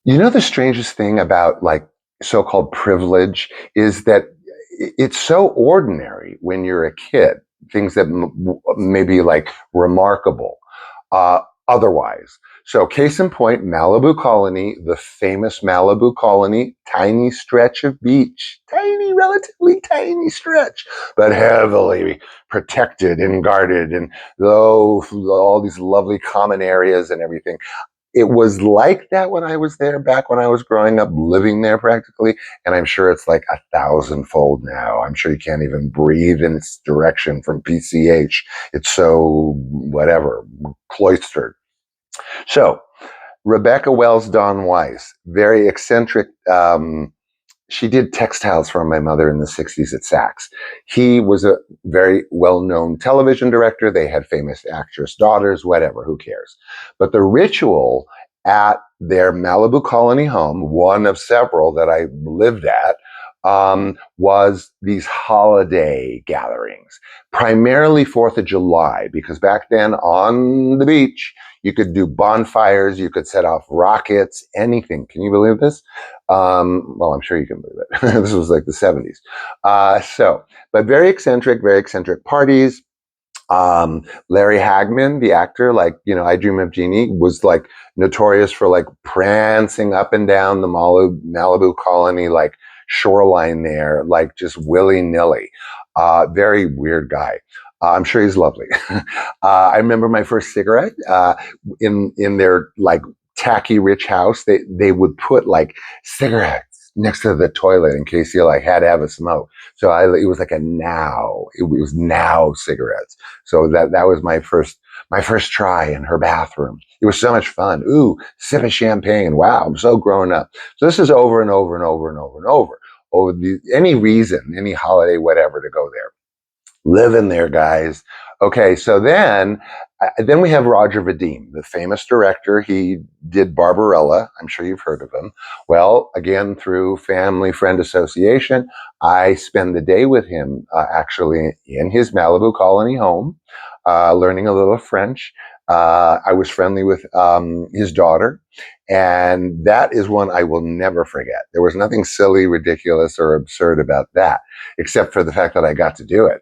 You know, the strangest thing about like so-called privilege is that it's so ordinary when you're a kid, things that may be like remarkable otherwise. So, case in point, Malibu Colony, the famous Malibu Colony, tiny stretch of beach, tiny, relatively tiny stretch, but heavily protected and guarded, and oh, all these lovely common areas and everything. It was like that when I was there back when I was growing up, living there practically. And I'm sure it's like 1,000-fold now. I'm sure you can't even breathe in its direction from PCH. It's so whatever, cloistered. So Rebecca Wells Don Weiss, very eccentric. She did textiles for my mother in the 60s at Saks. He was a very well-known television director. They had famous actress daughters, whatever, who cares? But the ritual at their Malibu Colony home, one of several that I lived at, was these holiday gatherings, primarily 4th of July, because back then on the beach, you could do bonfires, you could set off rockets, anything. Can you believe this? Well, I'm sure you can believe it. This was like the 70s. But very eccentric parties. Larry Hagman, the actor, like, you know, I Dream of Jeannie, was like notorious for like prancing up and down the Malibu Colony, like shoreline there, like just willy nilly. Very weird guy. I'm sure he's lovely. I remember my first cigarette in their like tacky rich house. They would put like cigarettes next to the toilet in case you like had to have a smoke. So it was like a now. It was now cigarettes. So that was my first try in her bathroom. It was so much fun. Ooh, sip of champagne. Wow, I'm so grown up. So this is over and over and over and over and over. Any reason, any holiday, whatever, to go there. Live in there, guys. Okay, so then we have Roger Vadim, the famous director. He did Barbarella. I'm sure you've heard of him. Well, again, through family friend association, I spend the day with him actually in his Malibu Colony home, learning a little French. I was friendly with his daughter, and that is one I will never forget. There was nothing silly, ridiculous, or absurd about that, except for the fact that I got to do it.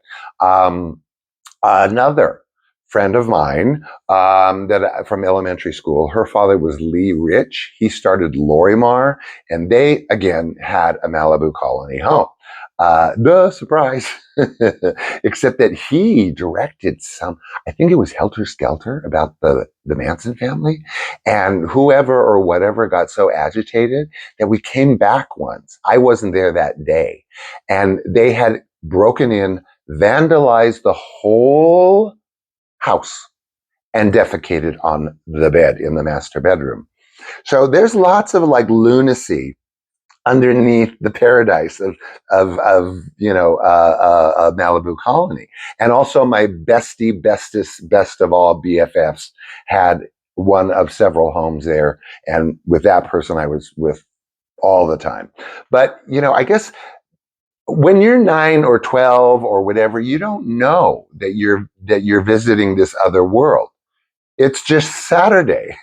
Another friend of mine from elementary school, her father was Lee Rich. He started Lorimar, and they again had a Malibu Colony home. The surprise, except that he directed some. I think it was Helter Skelter about the Manson family, and whoever or whatever got so agitated that we came back once. I wasn't there that day, and they had broken in, vandalized the whole house, and defecated on the bed in the master bedroom. So there's lots of like lunacy underneath the paradise of Malibu Colony. And also my best of all BFFs had one of several homes there, and with that person I was with all the time. But you know, I guess when you're 9 or 12 or whatever, you don't know that you're visiting this other world. It's just Saturday.